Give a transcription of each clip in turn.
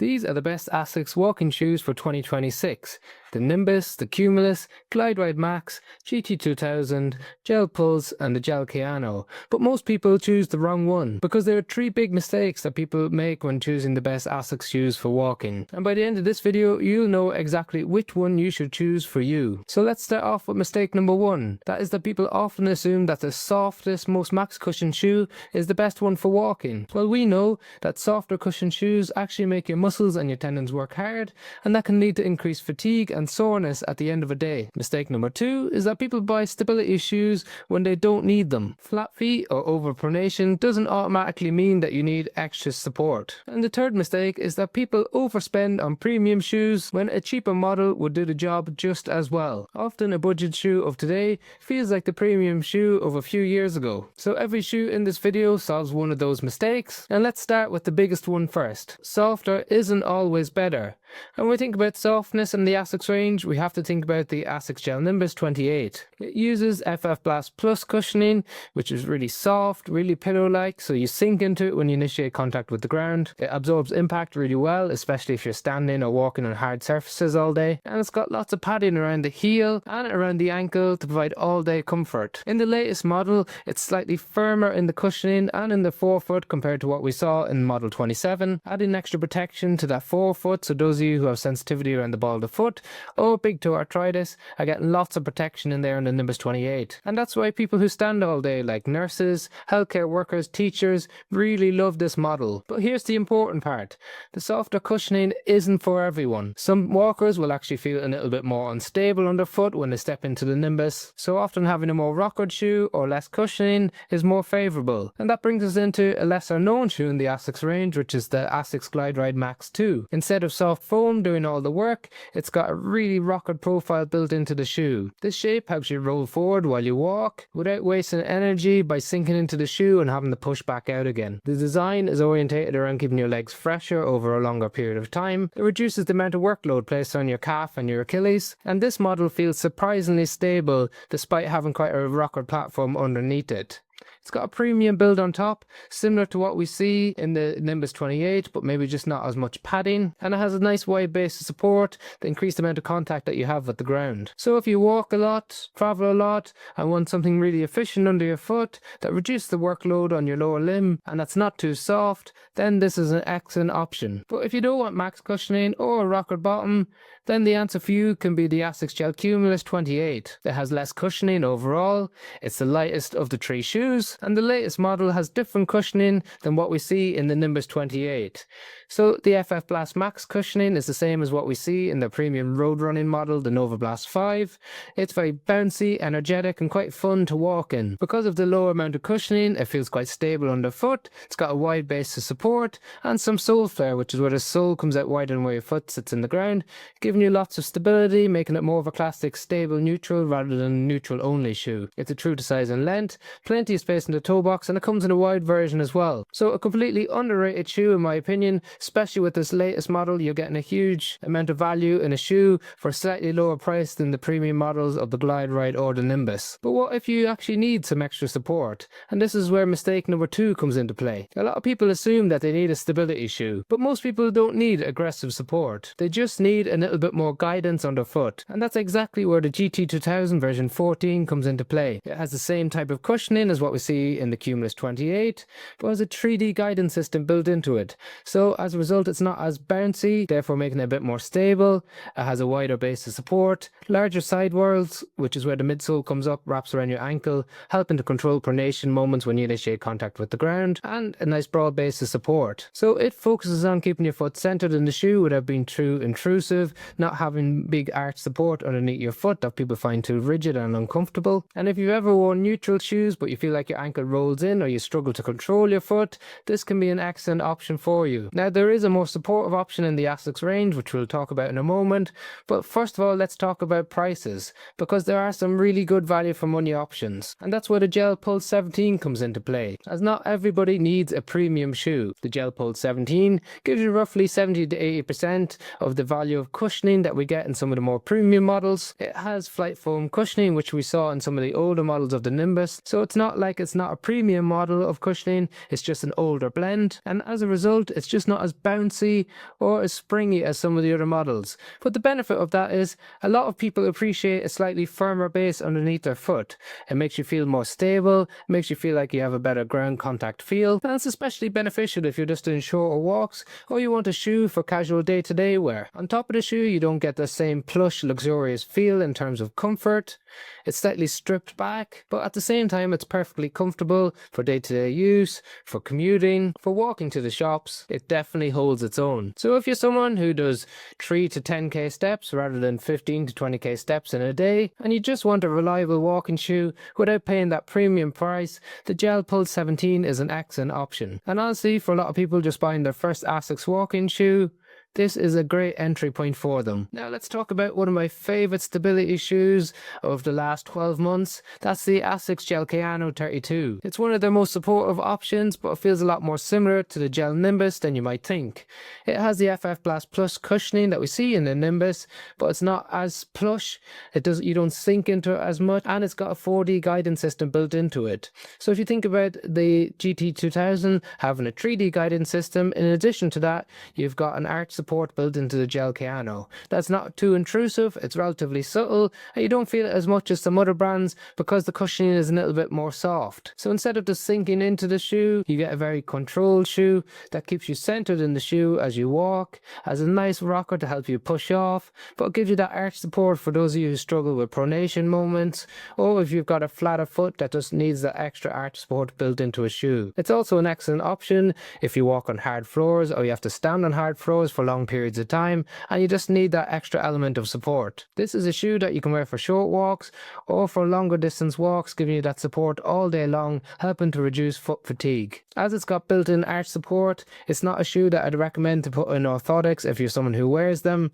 These are the best Asics walking shoes for 2026. The Nimbus, the Cumulus, Glideride Max, GT-2000, Gel Pulse and the Gel Kayano. But most people choose the wrong one, because there are 3 big mistakes that people make when choosing the best Asics shoes for walking. And by the end of this video, you'll know exactly which one you should choose for you. So let's start off with mistake number 1. That is that people often assume that the softest, most max cushion shoe is the best one for walking. Well, we know that softer cushion shoes actually make your muscles and your tendons work hard, and that can lead to increased fatigue and soreness at the end of a day. Mistake number 2 is that people buy stability shoes when they don't need them. Flat feet or overpronation doesn't automatically mean that you need extra support. And the third mistake is that people overspend on premium shoes when a cheaper model would do the job just as well. Often a budget shoe of today feels like the premium shoe of a few years ago. So every shoe in this video solves one of those mistakes, and let's start with the biggest one first. Softer isn't always better. And when we think about softness in the Asics range, we have to think about the Asics Gel-Nimbus 28. It uses FF Blast Plus cushioning, which is really soft, really pillow-like, so you sink into it when you initiate contact with the ground. It absorbs impact really well, especially if you're standing or walking on hard surfaces all day. And it's got lots of padding around the heel and around the ankle to provide all-day comfort. In the latest model, it's slightly firmer in the cushioning and in the forefoot compared to what we saw in Model 27, adding extra protection to that forefoot, so those of you who have sensitivity around the ball of the foot or big toe arthritis are getting lots of protection in there in the Nimbus 28. And that's why people who stand all day, like nurses, healthcare workers, teachers, really love this model. But here's the important part. The softer cushioning isn't for everyone. Some walkers will actually feel a little bit more unstable underfoot when they step into the Nimbus, so often having a more rockered shoe or less cushioning is more favourable. And that brings us into a lesser known shoe in the Asics range, which is the Asics Glideride Max 2. Instead of soft foam doing all the work, it's got a really rockered profile built into the shoe. This shape helps you roll forward while you walk without wasting energy by sinking into the shoe and having to push back out again. The design is orientated around keeping your legs fresher over a longer period of time. It reduces the amount of workload placed on your calf and your Achilles, and this model feels surprisingly stable despite having quite a rockered platform underneath it. It's got a premium build on top, similar to what we see in the Nimbus 28, but maybe just not as much padding. And it has a nice wide base of support to increase the amount of contact that you have with the ground. So if you walk a lot, travel a lot, and want something really efficient under your foot that reduces the workload on your lower limb, and that's not too soft, then this is an excellent option. But if you don't want max cushioning or a rockered bottom, then the answer for you can be the Asics Gel-Cumulus 28. It has less cushioning overall, it's the lightest of the 3 shoes, and the latest model has different cushioning than what we see in the Nimbus 28. So the FF Blast Max cushioning is the same as what we see in the premium road running model, the Nova Blast 5. It's very bouncy, energetic and quite fun to walk in. Because of the lower amount of cushioning, it feels quite stable underfoot, it's got a wide base of support and some sole flare, which is where the sole comes out wider than where your foot sits in the ground, giving you lots of stability, making it more of a classic stable neutral rather than neutral only shoe. It's a true to size and length, plenty of space in the toe box, and it comes in a wide version as well. So a completely underrated shoe in my opinion, especially with this latest model. You're getting a huge amount of value in a shoe for a slightly lower price than the premium models of the Glideride or the Nimbus. But what if you actually need some extra support? And this is where mistake number 2 comes into play. A lot of people assume that they need a stability shoe, but most people don't need aggressive support. They just need a little bit more guidance underfoot. And that's exactly where the GT-2000 version 14 comes into play. It has the same type of cushioning as what we see in the Cumulus 28, but has a 3D guidance system built into it. So as a result, it's not as bouncy, therefore making it a bit more stable. It has a wider base of support, larger sidewalls, which is where the midsole comes up, wraps around your ankle, helping to control pronation moments when you initiate contact with the ground, and a nice broad base of support. So it focuses on keeping your foot centered in the shoe without being too intrusive, not having big arch support underneath your foot that people find too rigid and uncomfortable. And if you've ever worn neutral shoes but you feel like your ankle rolls in or you struggle to control your foot, this can be an excellent option for you. Now there is a more supportive option in the Asics range, which we'll talk about in a moment, but first of all let's talk about prices, because there are some really good value for money options, and that's where the Gel Pulse 17 comes into play, as not everybody needs a premium shoe. The Gel Pulse 17 gives you roughly 70 to 80% of the value of cushioning that we get in some of the more premium models. It has flight foam cushioning, which we saw in some of the older models of the Nimbus, so it's not like it's it's not a premium model of cushioning, it's just an older blend, and as a result it's just not as bouncy or as springy as some of the other models. But the benefit of that is a lot of people appreciate a slightly firmer base underneath their foot. It makes you feel more stable, it makes you feel like you have a better ground contact feel, and it's especially beneficial if you're just doing shorter walks or you want a shoe for casual day-to-day wear. On top of the shoe, you don't get the same plush, luxurious feel in terms of comfort. It's slightly stripped back, but at the same time it's perfectly comfortable for day-to-day use, for commuting, for walking to the shops. It definitely holds its own. So if you're someone who does 3 to 10k steps rather than 15 to 20k steps in a day, and you just want a reliable walking shoe without paying that premium price, the Gel Pulse 17 is an excellent option. And honestly, for a lot of people just buying their first Asics walking shoe, this is a great entry point for them. Now let's talk about one of my favourite stability shoes of the last 12 months. That's the Asics Gel Kayano 32. It's one of their most supportive options, but it feels a lot more similar to the Gel-Nimbus than you might think. It has the FF Blast Plus cushioning that we see in the Nimbus, but it's not as plush. You don't sink into it as much, and it's got a 4D guidance system built into it. So if you think about the GT-2000 having a 3D guidance system, in addition to that, you've got an arch support built into the Gel Kayano. That's not too intrusive, it's relatively subtle, and you don't feel it as much as some other brands because the cushioning is a little bit more soft. So instead of just sinking into the shoe, you get a very controlled shoe that keeps you centered in the shoe as you walk, has a nice rocker to help you push off, but it gives you that arch support for those of you who struggle with pronation moments, or if you've got a flatter foot that just needs that extra arch support built into a shoe. It's also an excellent option if you walk on hard floors or you have to stand on hard floors for long periods of time and you just need that extra element of support. This is a shoe that you can wear for short walks or for longer distance walks, giving you that support all day long, helping to reduce foot fatigue. As it's got built-in arch support, it's not a shoe that I'd recommend to put in orthotics if you're someone who wears them,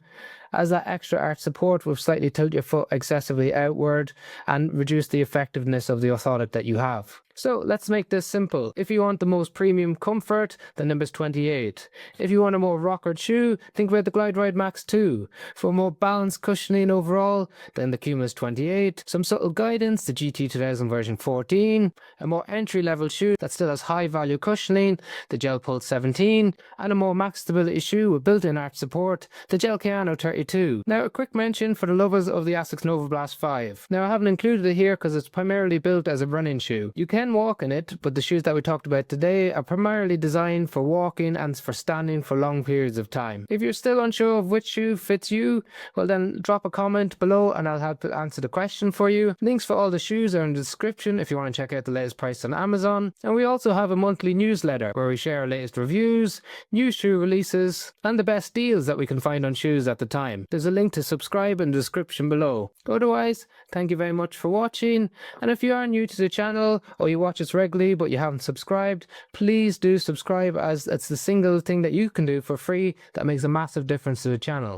as that extra arch support will slightly tilt your foot excessively outward and reduce the effectiveness of the orthotic that you have. So let's make this simple. If you want the most premium comfort, the Nimbus 28. If you want a more rockered shoe, think about the Glideride Max 2. For more balanced cushioning overall, then the Cumulus 28. Some subtle guidance, the GT-2000 version 14. A more entry-level shoe that still has high-value cushioning, the Gel Pulse 17. And a more max stability shoe with built-in arch support, the Gel Kayano 32. Now a quick mention for the lovers of the Asics Nova Blast 5. Now I haven't included it here because it's primarily built as a running shoe. You can walk in it, but the shoes that we talked about today are primarily designed for walking and for standing for long periods of time. If you're still unsure of which shoe fits you, well then drop a comment below and I'll help answer the question for you. Links for all the shoes are in the description if you want to check out the latest price on Amazon. And we also have a monthly newsletter where we share our latest reviews, new shoe releases, and the best deals that we can find on shoes at the time. There's a link to subscribe in the description below. Otherwise, thank you very much for watching, and if you are new to the channel or you watch us regularly but you haven't subscribed, please do subscribe, as it's the single thing that you can do for free that makes a massive difference to the channel.